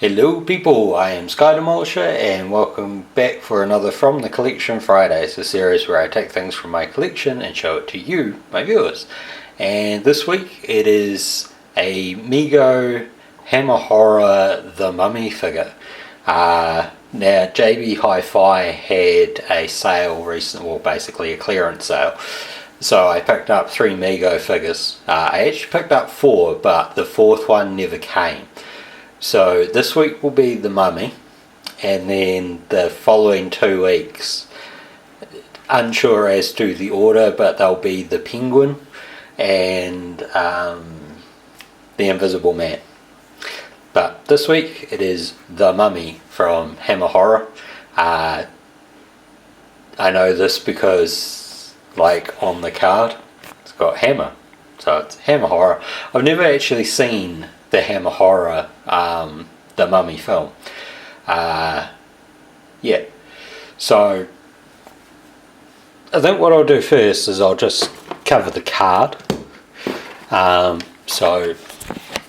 Hello people, I am Sky Demolisher and welcome back for another From the Collection Fridays, a series where I take things from my collection and show it to you, my viewers. And this week it is a Mego Hammer Horror The Mummy figure. Now JB Hi-Fi had a sale recently, well basically a clearance sale. So I picked up 3 Mego figures. I actually picked up 4, but the 4th one never came. So this week will be the Mummy, and then the following 2 weeks, unsure as to the order, but they'll be the Penguin and the Invisible Man. But this week it is the Mummy from Hammer Horror. I know this because, like, on the card it's got Hammer, so it's Hammer Horror. I've never actually seen the Hammer Horror, the Mummy film. Yeah, so I think what I'll do first is I'll just cover the card. So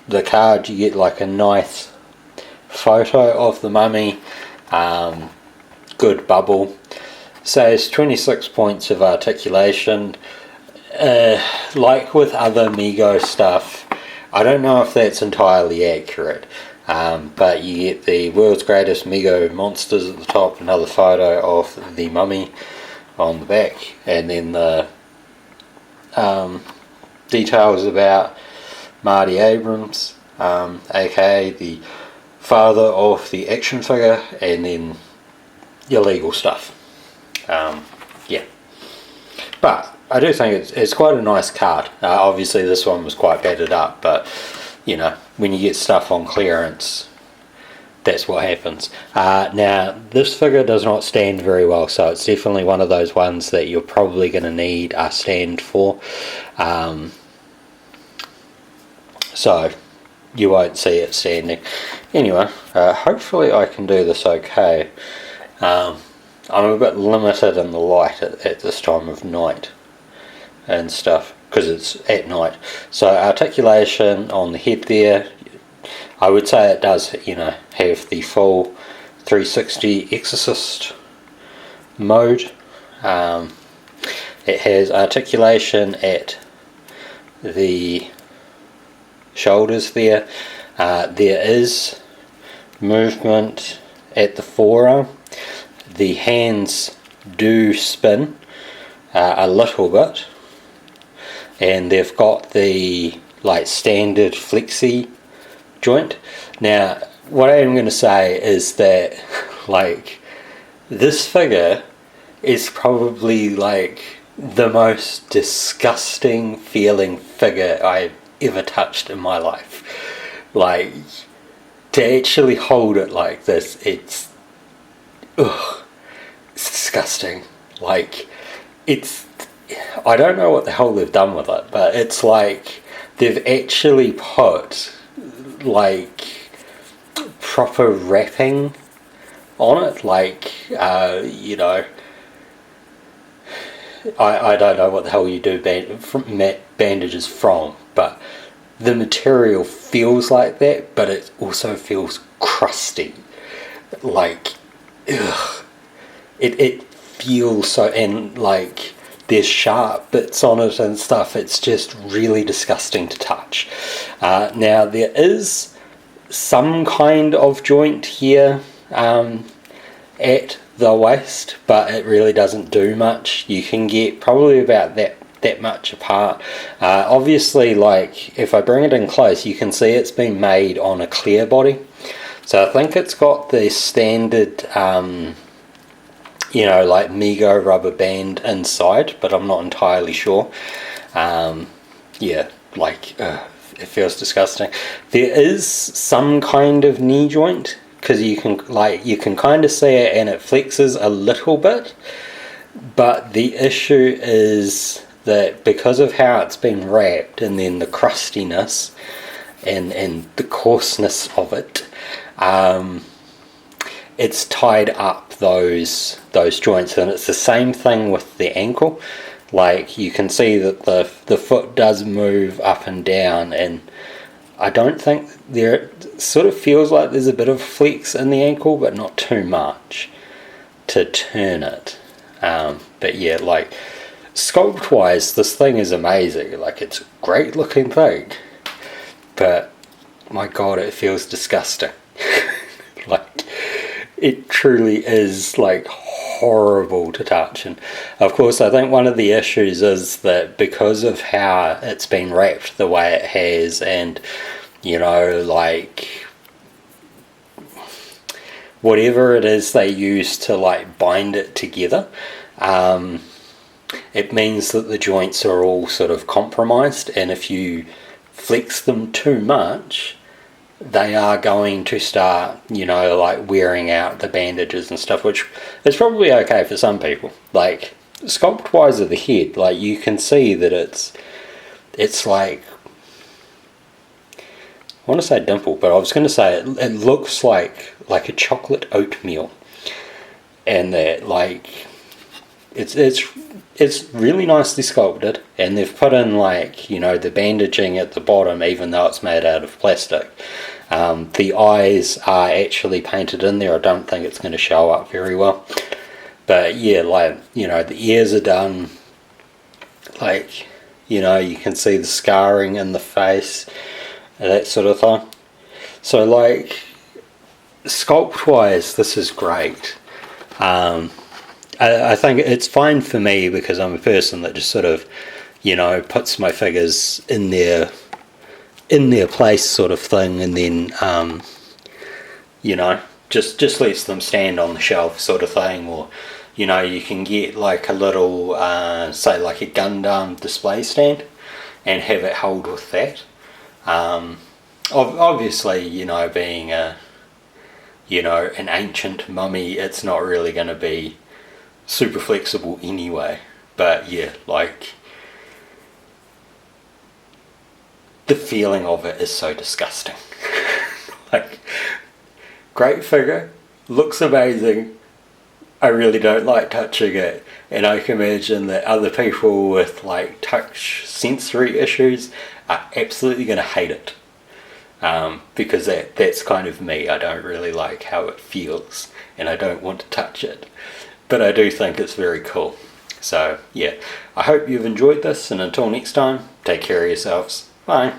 the card, you get like a nice photo of the Mummy, good bubble, says 26 points of articulation. Like with other Mego stuff, I don't know if that's entirely accurate, but you get the world's greatest Mego monsters at the top, another photo of the Mummy on the back, and then the details about Marty Abrams, aka the father of the action figure, and then your legal stuff. Yeah, but I do think it's quite a nice card. Obviously this one was quite battered up, but you know, when you get stuff on clearance, that's what happens. Now this figure does not stand very well, so it's definitely one of those ones that you're probably going to need a stand for. So you won't see it standing. Anyway, hopefully I can do this okay. I'm a bit limited in the light at this time of night and stuff, because it's at night. So articulation on the head there, I would say it does, you know, have the full 360 Exorcist mode. It has articulation at the shoulders there. There is movement at the forearm. The hands do spin a little bit, and they've got the like standard flexi joint. Now what I am going to say is that like this figure is probably like the most disgusting feeling figure I've ever touched in my life. Like, to actually hold it like this, it's disgusting. Like, I don't know what the hell they've done with it, but it's like they've actually put like proper wrapping on it, like you know, I don't know what the hell you do bandages from, but the material feels like that, but it also feels crusty, like ugh. It feels so, and like there's sharp bits on it and stuff. It's just really disgusting to touch. Now there is some kind of joint here at the waist, but it really doesn't do much. You can get probably about that much apart. Obviously, like if I bring it in close, you can see it's been made on a clear body, so I think it's got the standard you know, like Mego rubber band inside, but I'm not entirely sure. Yeah, like it feels disgusting. There is some kind of knee joint, because you can kind of see it, and it flexes a little bit, but the issue is that because of how it's been wrapped, and then the crustiness and the coarseness of it, it's tied up those joints. And it's the same thing with the ankle. Like you can see that the foot does move up and down, and I don't think there, it sort of feels like there's a bit of flex in the ankle, but not too much to turn it. But yeah, like sculpt wise, this thing is amazing. Like it's a great looking thing, but my god, it feels disgusting. Like it truly is like horrible to touch. And of course, I think one of the issues is that because of how it's been wrapped the way it has, and you know, like whatever it is they use to like bind it together, it means that the joints are all sort of compromised, and if you flex them too much, they are going to start, you know, like wearing out the bandages and stuff, which is probably okay for some people. Like sculpt wise of the head, like you can see that it's like, I want to say dimple, but I was going to say it looks like a chocolate oatmeal, and that like it's really nicely sculpted, and they've put in like, you know, the bandaging at the bottom, even though it's made out of plastic. The eyes are actually painted in there. I don't think it's going to show up very well, but yeah, like, you know, the ears are done. Like, you know, you can see the scarring in the face, that sort of thing. So like sculpt wise, this is great. I think it's fine for me because I'm a person that just sort of, you know, puts my figures in their place sort of thing, and then you know, just lets them stand on the shelf sort of thing. Or, you know, you can get like a little say like a Gundam display stand and have it held with that. Obviously, you know, being a, you know, an ancient mummy, it's not really going to be super flexible anyway. But yeah, like the feeling of it is so disgusting. Like, great figure, looks amazing. I really don't like touching it, and I can imagine that other people with like touch sensory issues are absolutely going to hate it. Because that's kind of me. I don't really like how it feels, and I don't want to touch it. But I do think it's very cool. So yeah, I hope you've enjoyed this, and until next time, take care of yourselves. Bye.